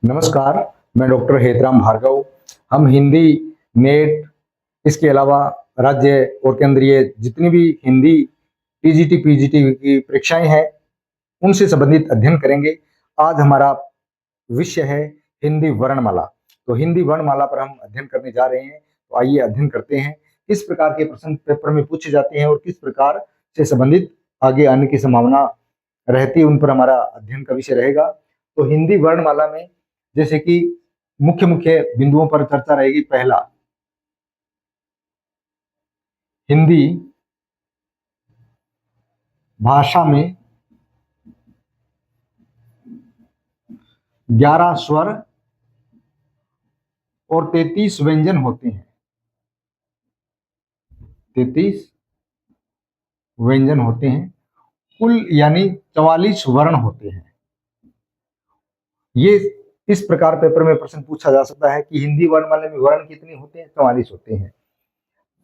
नमस्कार, मैं डॉक्टर हेतराम भार्गव। हम हिंदी, नेट, इसके अलावा राज्य और केंद्रीय जितनी भी हिंदी टीजीटी, पीजीटी की परीक्षाएं हैं, उनसे संबंधित अध्ययन करेंगे। आज हमारा विषय है हिंदी वर्णमाला। तो हिंदी वर्णमाला पर हम अध्ययन करने जा रहे हैं। तो आइए अध्ययन करते हैं, किस प्रकार के प्रश्न पेपर में पूछे जाते हैं और किस प्रकार से संबंधित आगे आने की संभावना रहती है, उन पर हमारा अध्ययन का विषय रहेगा। तो हिंदी वर्णमाला में जैसे कि मुख्य मुख्य बिंदुओं पर चर्चा रहेगी। पहला, हिंदी भाषा में 11 स्वर और 33 व्यंजन होते हैं। 33 व्यंजन होते हैं, कुल यानी 44 वर्ण होते हैं। ये इस प्रकार पेपर में प्रश्न पूछा जा सकता है कि हिंदी वर्णमाला में वर्ण कितने होते हैं? 44 होते हैं।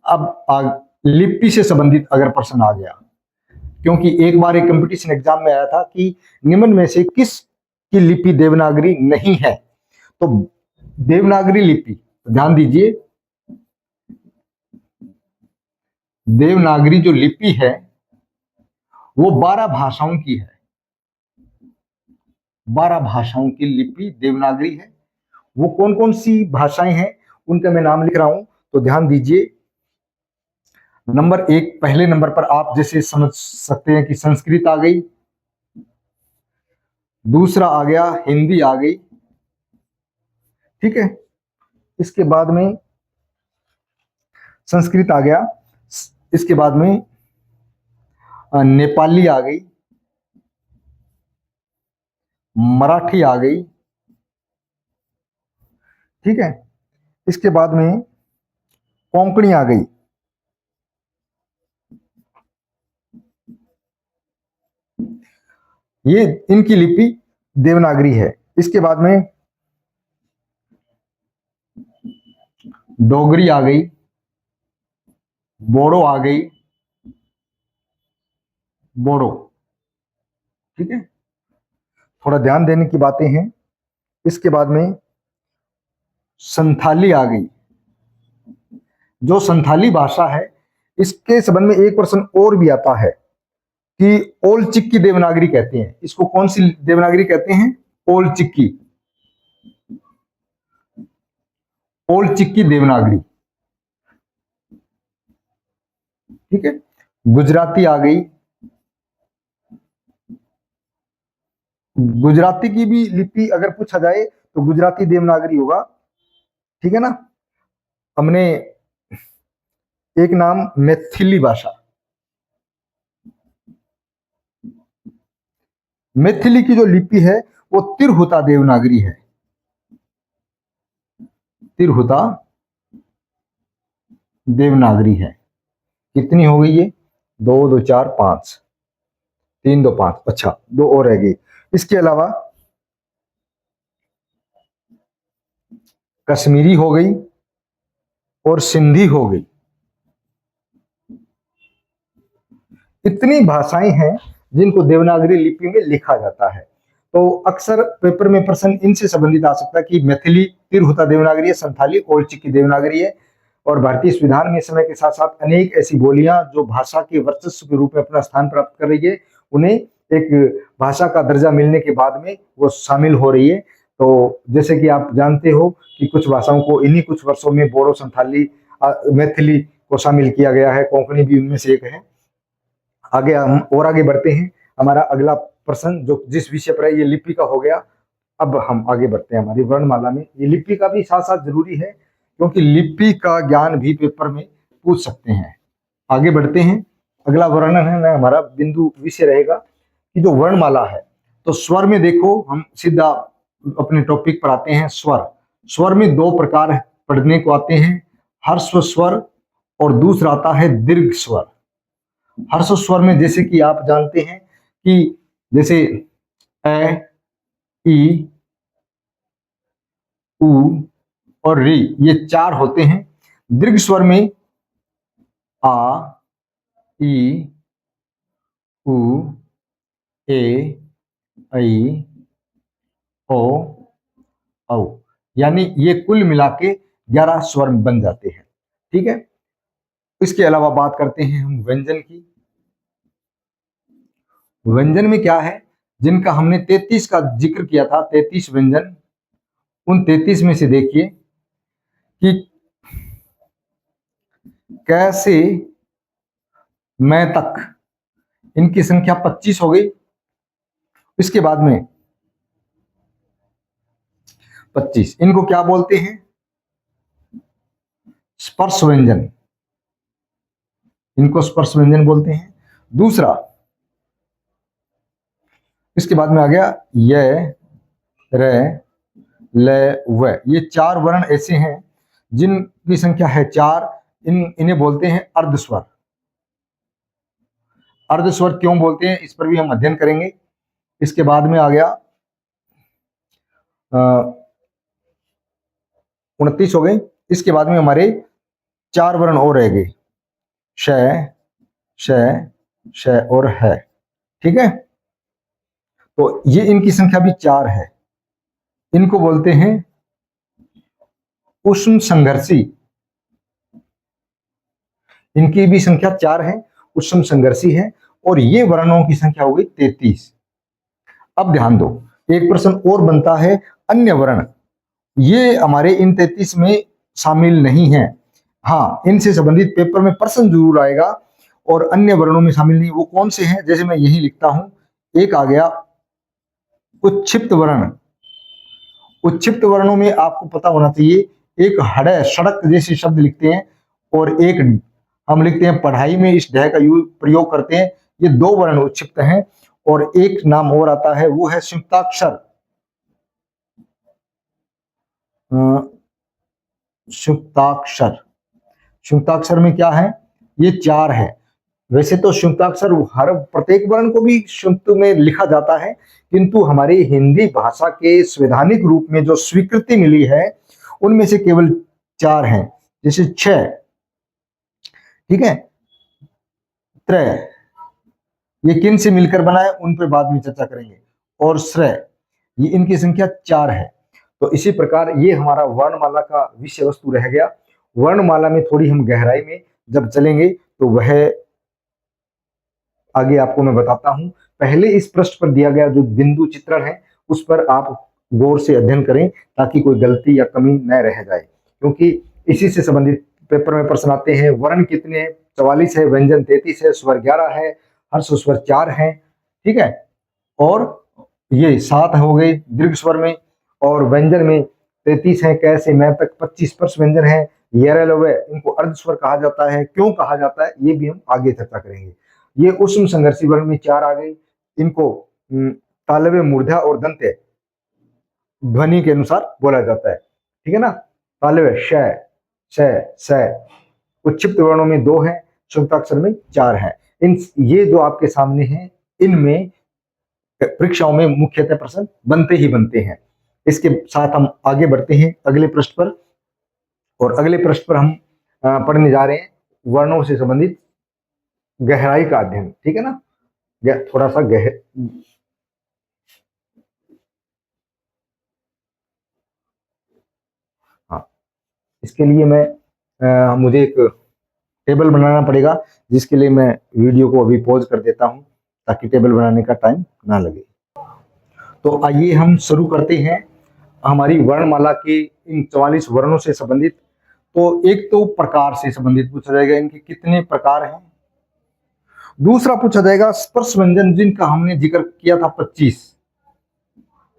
अब लिपि से संबंधित अगर प्रश्न आ गया, क्योंकि एक बार एक कंपटीशन एग्जाम में आया था कि निम्न में से किस की लिपि देवनागरी नहीं है। तो देवनागरी लिपि, ध्यान दीजिए, देवनागरी जो लिपि है वो 12 भाषाओं की है। 12 भाषाओं की लिपि देवनागरी है। वो कौन कौन सी भाषाएं हैं उनका मैं नाम लिख रहा हूं, तो ध्यान दीजिए। नंबर 1, पहले नंबर पर आप जैसे समझ सकते हैं कि संस्कृत आ गई। दूसरा आ गया हिंदी आ गई, ठीक है। इसके बाद में संस्कृत आ गया, इसके बाद में नेपाली आ गई, मराठी आ गई, ठीक है। इसके बाद में कोंकणी आ गई, ये इनकी लिपि देवनागरी है। इसके बाद में डोगरी आ गई, बोडो आ गई, बोडो, ठीक है। थोड़ा ध्यान देने की बातें हैं। इसके बाद में संथाली आ गई। जो संथाली भाषा है, इसके संबंध में एक प्रश्न और भी आता है कि ओल चिक्की देवनागरी कहते हैं। इसको कौन सी देवनागरी कहते हैं? ओल चिक्की, ओल चिक्की देवनागरी, ठीक है। गुजराती आ गई, गुजराती की भी लिपि अगर पूछा जाए तो गुजराती देवनागरी होगा, ठीक है ना। हमने एक नाम मैथिली भाषा, मैथिली की जो लिपि है वो तिरहुता देवनागरी है। तिरहुता देवनागरी है। कितनी हो गई ये? 2 2 4 5, 3 2 5, अच्छा 2 और रह गई। इसके अलावा कश्मीरी हो गई और सिंधी हो गई। इतनी भाषाएं हैं जिनको देवनागरी लिपि में लिखा जाता है। तो अक्सर पेपर में प्रश्न इनसे संबंधित आ सकता है कि मैथिली तिरहुता देवनागरी है, संथाली ओल चिकी देवनागरी है। और भारतीय संविधान में समय के साथ साथ अनेक ऐसी बोलियां जो भाषा के वर्चस्व के रूप में अपना स्थान प्राप्त कर रही है, उन्हें एक भाषा का दर्जा मिलने के बाद में वो शामिल हो रही है। तो जैसे कि आप जानते हो कि कुछ भाषाओं को इन्हीं कुछ वर्षों में बोडो, संथाली, मैथिली को शामिल किया गया है। कोंकणी भी उनमें से एक है। आगे हम और आगे बढ़ते हैं। हमारा अगला प्रश्न जो जिस विषय पर है, ये लिपि का हो गया। अब हम आगे बढ़ते हैं हमारी वर्णमाला में। ये लिपि का भी साथ साथ जरूरी है, क्योंकि लिपि का ज्ञान भी पेपर में पूछ सकते हैं। आगे बढ़ते हैं। अगला वर्णन है हमारा बिंदु विषय रहेगा कि जो वर्णमाला है, तो स्वर में देखो, हम सीधा अपने टॉपिक पर आते हैं। स्वर, स्वर में 2 प्रकार पढ़ने को आते हैं, हर्स्व स्वर और दूसरा आता है दीर्घ स्वर। हर्ष स्वर में जैसे कि आप जानते हैं कि जैसे ए, ई, उ और री, ये 4 होते हैं। दीर्घ स्वर में आ, ई, उ, ए, ऐ, ओ, औ, यानी ये कुल मिला के 11 स्वर बन जाते हैं। ठीक है, इसके अलावा बात करते हैं हम व्यंजन की। व्यंजन में क्या है, जिनका हमने 33 का जिक्र किया था, 33 व्यंजन, उन 33 में से देखिए कि कैसे मैं तक, इनकी संख्या 25 हो गई। इसके बाद में 25, इनको क्या बोलते हैं, स्पर्श व्यंजन, इनको स्पर्श व्यंजन बोलते हैं। दूसरा, इसके बाद में आ गया य, र, ल, व। ये 4 वर्ण ऐसे हैं जिनकी संख्या है 4, इन्हें बोलते हैं अर्धस्वर। अर्धस्वर क्यों बोलते हैं, इस पर भी हम अध्ययन करेंगे। इसके बाद में आ गया 29 हो गए। इसके बाद में हमारे 4 वर्ण और रह गए, श, श, श और है। ठीक है, तो ये इनकी संख्या भी 4 है। इनको बोलते हैं उष्ण संघर्षी, इनकी भी संख्या 4 है, उष्ण संघर्षी है। और ये वर्णों की संख्या हो गई 33। अब ध्यान दो, एक प्रश्न और बनता है, अन्य वर्ण, ये हमारे इन 33 में शामिल नहीं है। हाँ, इनसे संबंधित पेपर में प्रश्न जरूर आएगा, और अन्य वर्णों में शामिल नहीं। वो कौन से हैं, जैसे मैं यही लिखता हूं, एक आ गया उच्छिप्त वर्ण। उच्छिप्त वर्णों में आपको पता होना चाहिए, एक हड़, सड़क जैसे शब्द लिखते हैं, और एक हम लिखते हैं पढ़ाई में इस ढ का प्रयोग करते हैं। ये 2 वर्ण उच्छिप्त हैं। और एक नाम और आता है, वो है संयुक्ताक्षर। संयुक्ताक्षर, संयुक्ताक्षर में क्या है, ये 4 है। वैसे तो संयुक्ताक्षर हर प्रत्येक वर्ण को भी संयुक्त में लिखा जाता है, किंतु हमारी हिंदी भाषा के संवैधानिक रूप में जो स्वीकृति मिली है, उनमें से केवल 4 हैं। जैसे छ, ठीक है, त्र, ये किन से मिलकर बना है, उन पर बाद में चर्चा करेंगे। और श्र, ये इनकी संख्या 4 है। तो इसी प्रकार ये हमारा वर्णमाला का विषय वस्तु रह गया। वर्णमाला में थोड़ी हम गहराई में जब चलेंगे तो वह आगे आपको मैं बताता हूं। पहले इस पृष्ठ पर दिया गया जो बिंदु चित्रण है, उस पर आप गौर से अध्ययन करें, ताकि कोई गलती या कमी न रह जाए, क्योंकि इसी से संबंधित पेपर में प्रश्न आते हैं। वर्ण कितने हैं, 44 है, व्यंजन 33 है, स्वर 11 है, हर्ष स्वर 4 है। ठीक है, और ये 7 हो गए दीर्घ स्वर में, और व्यंजन में 33 है, कैसे मैं तक 25 स्पर्श व्यंजन है, इनको अर्ध स्वर कहा जाता है। क्यों कहा जाता है, ये भी हम आगे चर्चा करेंगे। ये उष्ण संघर्षी वर्ण में 4 आ गई। इनको तालव्य, मूर्धा और दंत्य ध्वनि के अनुसार बोला जाता है। ठीक है ना, तालव्य श, श, स। उच्छिप्त वर्णों में 2 है, संयुक्ताक्षर में 4 है। इन ये जो आपके सामने हैं, इनमें परीक्षाओं में मुख्यतः प्रश्न बनते ही बनते हैं। इसके साथ हम आगे बढ़ते हैं अगले पृष्ठ पर, और अगले पृष्ठ पर हम पढ़ने जा रहे हैं वर्णों से संबंधित गहराई का अध्ययन। ठीक है ना, थोड़ा सा हाँ, इसके लिए मैं मुझे एक टेबल बनाना पड़ेगा, जिसके लिए मैं वीडियो को अभी पॉज कर देता हूं, ताकि टेबल बनाने का टाइम ना लगे। तो आइए हम शुरू करते हैं हमारी वर्णमाला के इन 44 वर्णों से संबंधित। तो एक तो प्रकार से संबंधित पूछा जाएगा, इनके कितने प्रकार हैं। दूसरा पूछा जाएगा स्पर्श व्यंजन, जिनका हमने जिक्र किया था 25।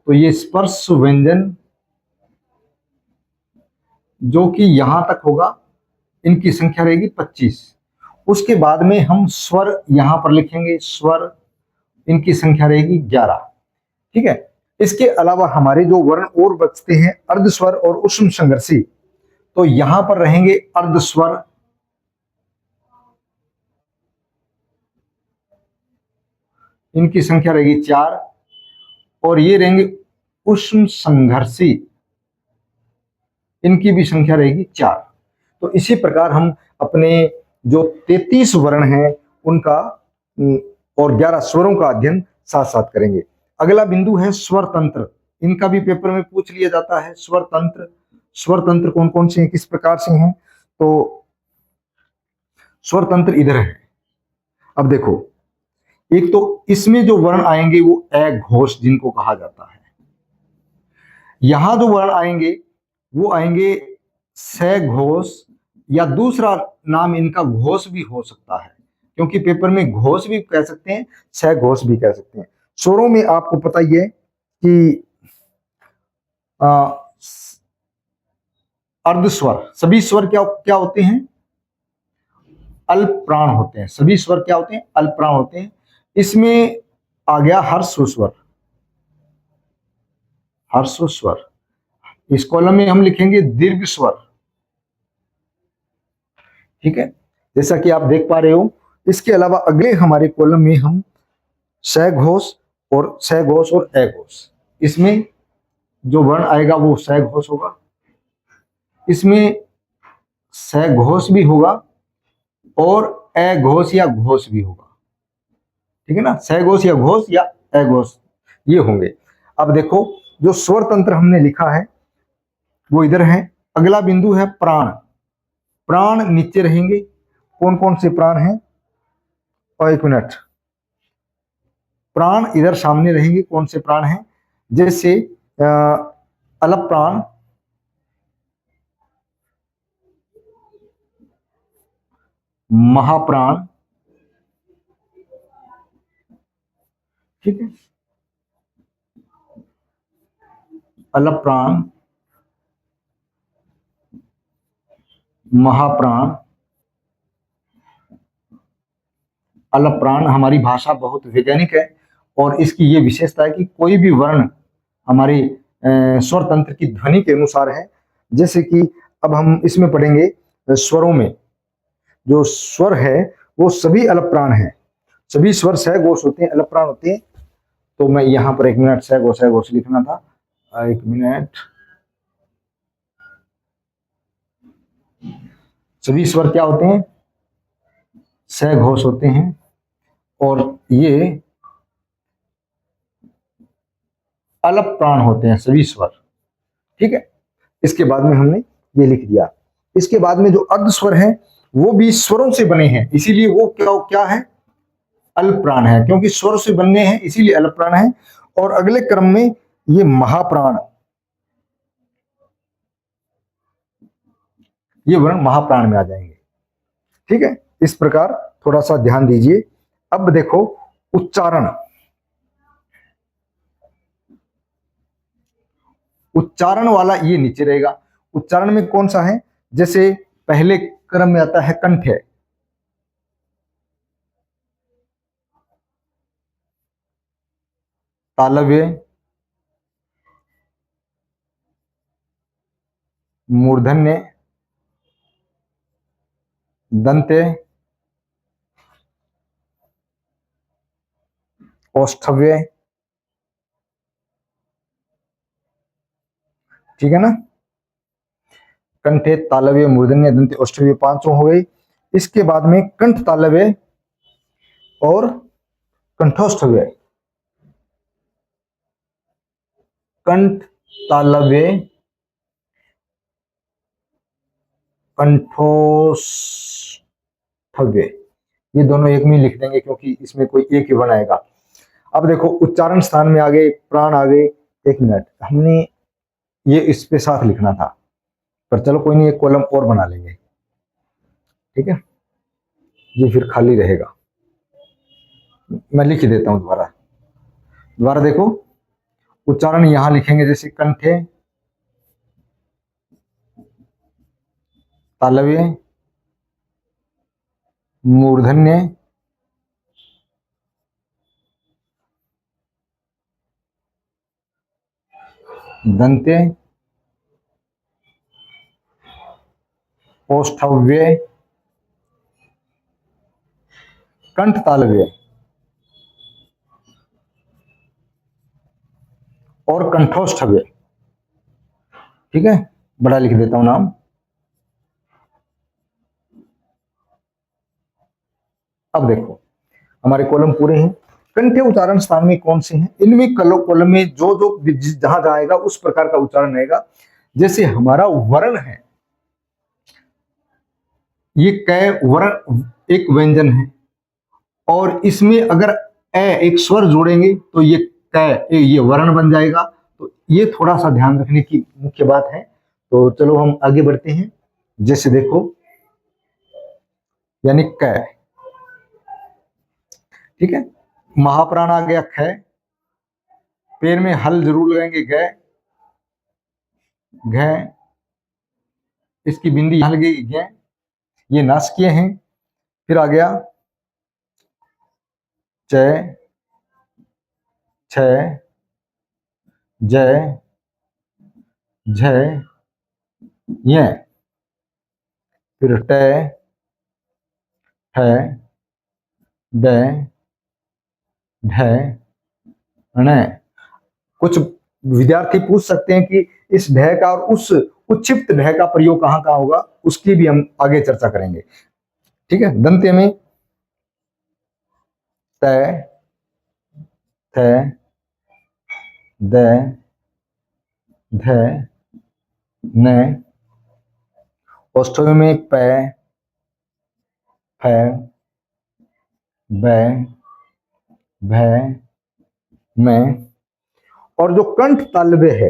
तो ये स्पर्श व्यंजन जो कि यहां तक होगा, इनकी संख्या रहेगी 25। उसके बाद में हम स्वर यहां पर लिखेंगे, स्वर, इनकी संख्या रहेगी 11। ठीक है, इसके अलावा हमारे जो वर्ण और बचते हैं, अर्धस्वर और उष्ण संघर्षी, तो यहां पर रहेंगे अर्धस्वर, इनकी संख्या रहेगी 4। और ये रहेंगे उष्ण संघर्षी, इनकी भी संख्या रहेगी 4। तो इसी प्रकार हम अपने जो 33 वर्ण हैं उनका और 11 स्वरों का अध्ययन साथ साथ करेंगे। अगला बिंदु है स्वर तंत्र, इनका भी पेपर में पूछ लिया जाता है। स्वर तंत्र, स्वर तंत्र कौन कौन से हैं, किस प्रकार से हैं, तो स्वर तंत्र इधर है। अब देखो, एक तो इसमें जो वर्ण आएंगे वो अघोष जिनको कहा जाता है। यहां जो वर्ण आएंगे वो आएंगे सघोष, या दूसरा नाम इनका घोष भी हो सकता है, क्योंकि पेपर में घोष भी कह सकते हैं, सघोष भी कह सकते हैं। स्वरों में आपको पता ही है कि अर्धस्वर, सभी स्वर क्या क्या होते हैं, अल्प प्राण होते हैं। सभी स्वर क्या होते हैं, अल्प प्राण होते हैं। इसमें आ गया हर्ष स्वर, हर्ष स्वर। इस कॉलम में हम लिखेंगे दीर्घ स्वर, ठीक है, जैसा कि आप देख पा रहे हो। इसके अलावा अगले हमारे कॉलम में हम सघोष और अघोष, इसमें जो वर्ण आएगा वो सघोष होगा, इसमें सघोष भी होगा और अघोष या घोष भी होगा, ठीक है ना। सघोष या घोष या अघोष ये होंगे। अब देखो, जो स्वर तंत्र हमने लिखा है वो इधर है। अगला बिंदु है प्राण। प्राण नीचे रहेंगे। कौन कौन से प्राण हैं, और एक मिनट, प्राण इधर सामने रहेंगे। कौन से प्राण हैं, जैसे अलप प्राण, महाप्राण, ठीक है, अलप प्राण, महाप्राण, अलप प्राण। हमारी भाषा बहुत वैज्ञानिक है और इसकी ये विशेषता है कि कोई भी वर्ण हमारे स्वर तंत्र की ध्वनि के अनुसार है। जैसे कि अब हम इसमें पढ़ेंगे, स्वरों में जो स्वर है वो सभी अलप प्राण हैं। सभी स्वर सघोष होते हैं, अलप प्राण होते हैं। तो मैं यहाँ पर एक मिनट सघोष लिखना था, एक मिनट। सभी स्वर क्या होते हैं, सघोष होते हैं, और ये अलप प्राण होते हैं सभी स्वर, ठीक है। इसके बाद में हमने ये लिख दिया। इसके बाद में जो अर्ध स्वर है वो भी स्वरों से बने हैं, इसीलिए वो क्या है, अल्प प्राण है, क्योंकि स्वर से बनने हैं इसीलिए अल्प प्राण है। और अगले क्रम में ये महाप्राण, ये वर्ण महाप्राण में आ जाएंगे, ठीक है। इस प्रकार थोड़ा सा ध्यान दीजिए। अब देखो उच्चारण, उच्चारण वाला ये नीचे रहेगा। उच्चारण में कौन सा है, जैसे पहले क्रम में आता है कंठ, है तालव्य, मूर्धन्य, दंते, औष्ठव्य, ठीक है ना। कंठे, तालव्य, मूर्धन्य, दंते, औष्ठव्य, पांचों हो गई। इसके बाद में कंठ तालव्य और कंठोष्ठव्य, कंठ तालव्य, कंठोष्ठव्य, ये दोनों एक में लिख देंगे क्योंकि इसमें कोई एक ही वर्ण आएगा। अब देखो उच्चारण स्थान में आ गए, प्राण आ गए। एक मिनट, हमने ये इस पे साथ लिखना था, पर चलो कोई नहीं, एक कॉलम और बना लेंगे, ठीक है, ये फिर खाली रहेगा। मैं लिख ही देता हूं दोबारा। दोबारा देखो, उच्चारण यहां लिखेंगे, जैसे कंठे, तालव्य, मूर्धन्य, दंते, औष्ठव्य, कंठ तालव्य और कंठोष्ठव्य, ठीक है। बड़ा लिख देता हूं नाम। अब देखो हमारे कॉलम पूरे हैं। कंठे उच्चारण स्थान में कौन से हैं? इनमें कॉलम में जो जो जहां जाएगा उस प्रकार का उच्चारण रहेगा। जैसे हमारा वर्ण है, ये क वर्ण एक व्यंजन है, और इसमें अगर एक स्वर जोड़ेंगे तो ये ये वर्ण बन जाएगा। तो ये थोड़ा सा ध्यान रखने की मुख्य बात है। तो चलो हम आगे बढ़ते हैं। जैसे देखो, यानी क, ठीक है। महाप्राण आ गया ख, पैर में हल जरूर लगाएंगे ग, घ, इसकी बिंदी यहां लगेगी ग, ये नासिकीय हैं। फिर आ गया च, छ, ज, झ, य, फिर ट, ठ, ड, ढ, ण। कुछ विद्यार्थी पूछ सकते हैं कि इस ढ का और उस उच्छिप्त ढ का प्रयोग कहां कहां होगा, उसकी भी हम आगे चर्चा करेंगे। ठीक है। दंत्य में त, थ, द, ध, न, औष्ठ्य में प, फ, ब, भ, म। और जो कंठ तालव्य है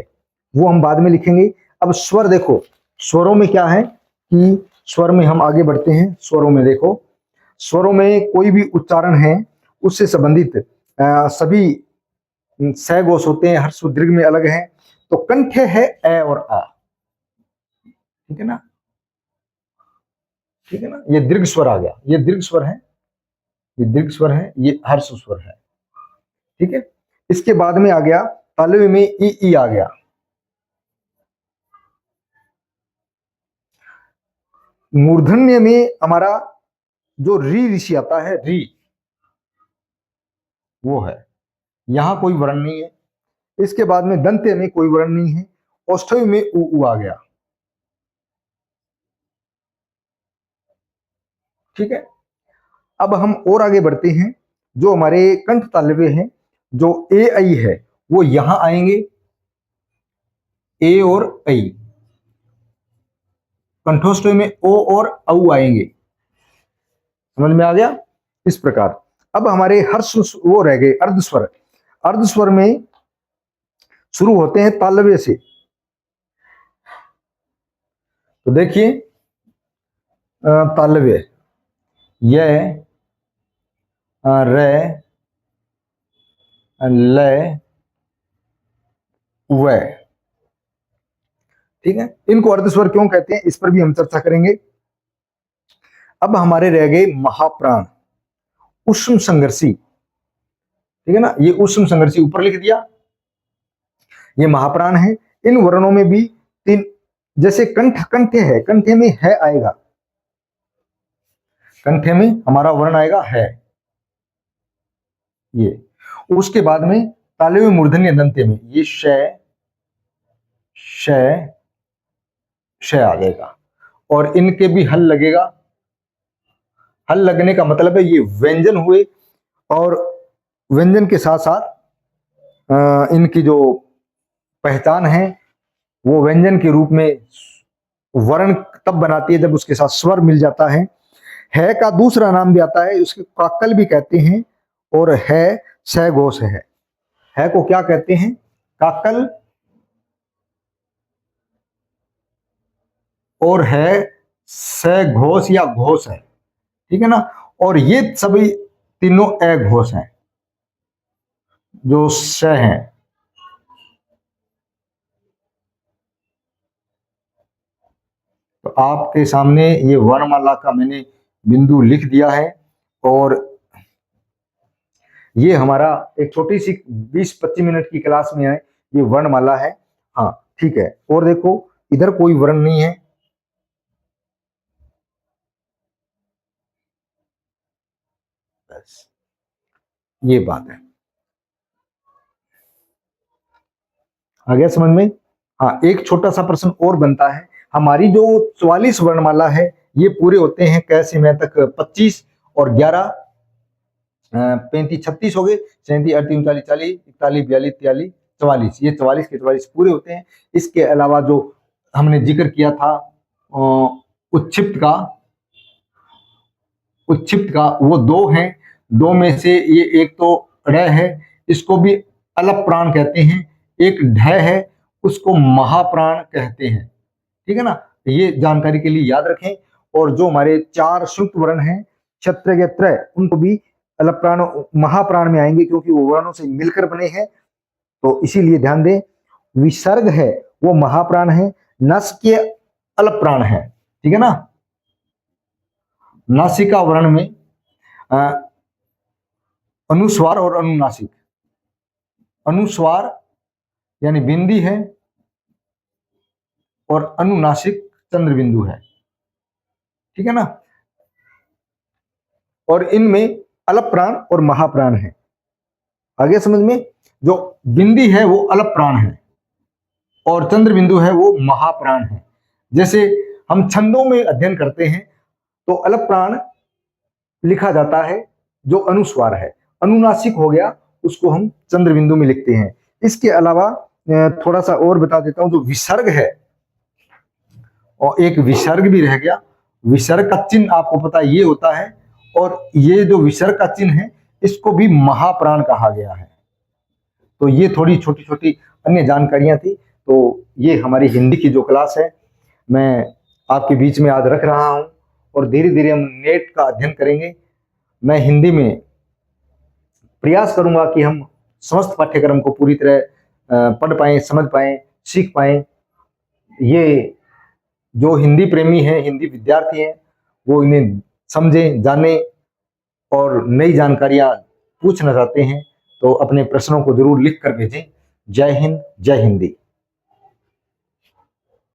वो हम बाद में लिखेंगे। अब स्वर देखो, स्वरों में क्या है कि स्वर में हम आगे बढ़ते हैं। स्वरों में देखो, स्वरों में कोई भी उच्चारण है उससे संबंधित सभी स घोष होते हैं, हर्ष दीर्घ में अलग है। तो कंठ है ए और आ, ठीक है ना, ठीक है ना। ये दीर्घ स्वर आ गया, ये दीर्घ स्वर है, ये दीर्घ स्वर है, ये हर्ष स्वर है, ठीक है। इसके बाद में आ गया तालव्य में ई आ गया। मूर्धन्य में हमारा जो री ऋषि आता है, री, वो है, यहां कोई वर्ण नहीं है। इसके बाद में दंत्य में कोई वर्ण नहीं है। औष्ठ्य में उ आ गया, ठीक है। अब हम और आगे बढ़ते हैं। जो हमारे कंठ तालव्य हैं, जो ए आई है, वो यहां आएंगे, ए और आई। कंठोष्ठ्य में ओ और औ आएंगे। समझ में आ गया? इस प्रकार। अब हमारे हर्ष वो रह गए अर्धस्वर। अर्धस्वर में शुरू होते हैं तालव्य से। तो देखिए, तालव्य य, र, ल, व, ठीक है। इनको अर्धस्वर क्यों कहते हैं, इस पर भी हम चर्चा करेंगे। अब हमारे रह गए महाप्राण, उष्म संघर्षी, ठीक है ना। ये उष्म संघर्षी ऊपर लिख दिया, ये महाप्राण है। इन वर्णों में भी तीन, जैसे कंठ, कंठे है, कंठे में है आएगा, कंठे में हमारा वर्ण आएगा है, ये। उसके बाद में तालव्य मूर्धन्य दंत्य में ये श, श, श आ जाएगा, और इनके भी हल लगेगा। हल लगने का मतलब है ये व्यंजन हुए, और व्यंजन के साथ साथ इनकी जो पहचान है वो व्यंजन के रूप में वर्ण तब बनाती है जब उसके साथ स्वर मिल जाता है। का दूसरा नाम भी आता है, उसके काकल भी कहते हैं, और है स घोष है को क्या कहते हैं, काकल, और है स घोष या घोष है, ठीक है ना। और ये सभी तीनों ए घोष हैं, जो स हैं। तो आपके सामने ये वर्णमाला का मैंने बिंदु लिख दिया है, और ये हमारा एक छोटी सी 20-25 मिनट की क्लास में है, ये वर्णमाला है। हाँ, ठीक है। और देखो, इधर कोई वर्ण नहीं है, बस ये बात है। आ गया समझ में? हाँ, एक छोटा सा प्रश्न और बनता है। हमारी जो 44 वर्णमाला है, ये पूरे होते हैं क से मैं तक 25, और 11 35 36 हो गए, 37 38 39 40 41 42 43 44, ये 44 के 44 पूरे होते हैं। इसके अलावा जो हमने जिक्र किया था उच्छिप्त का, वो 2 हैं। 2 में से ये एक तो ड़ है, इसको भी अलप प्राण कहते हैं। एक ढ है, उसको महाप्राण कहते हैं। ठीक है ना, ये जानकारी के लिए याद रखें। और जो हमारे 4 संयुक्त वर्ण हैं क्षत्र या त्र, उनको भी अलप प्राण महाप्राण में आएंगे, क्योंकि वो वर्णों से मिलकर बने हैं, तो इसीलिए ध्यान दें। विसर्ग है वो महाप्राण है, नासिकीय अलप प्राण है। ठीक है ना, नासिका वर्ण में अनुस्वार और अनुनासिक, अनुस्वार यानी बिंदी है और अनुनासिक चंद्र बिंदु है। ठीक है ना, और इनमें अलप प्राण और महाप्राण है। आगे समझ में, जो बिंदी है वो अलप प्राण है और चंद्र बिंदु है वो महाप्राण है। जैसे हम छंदों में अध्ययन करते हैं तो अलप प्राण लिखा जाता है जो अनुस्वार है, अनुनासिक हो गया उसको हम चंद्र बिंदु में लिखते हैं। इसके अलावा थोड़ा सा और बता देता हूं, जो विसर्ग है और एक विसर्ग भी रह गया। विसर्ग का चिन्ह आपको पता है ये होता है, और ये जो विसर्ग का चिन्ह है इसको भी महाप्राण कहा गया है। तो ये थोड़ी छोटी छोटी अन्य जानकारियां थी। तो ये हमारी हिंदी की जो क्लास है मैं आपके बीच में आज रख रहा हूं, और धीरे धीरे हम नेट का अध्ययन करेंगे। मैं हिंदी में प्रयास करूंगा कि हम समस्त पाठ्यक्रम को पूरी तरह पढ़ पाएं, समझ पाएं, सीख पाएं। ये जो हिंदी प्रेमी हैं, हिंदी विद्यार्थी हैं, वो इन्हें समझें, जाने और नई जानकारियां पूछना चाहते हैं तो अपने प्रश्नों को जरूर लिख कर भेजें। जय हिंद, जय हिंदी।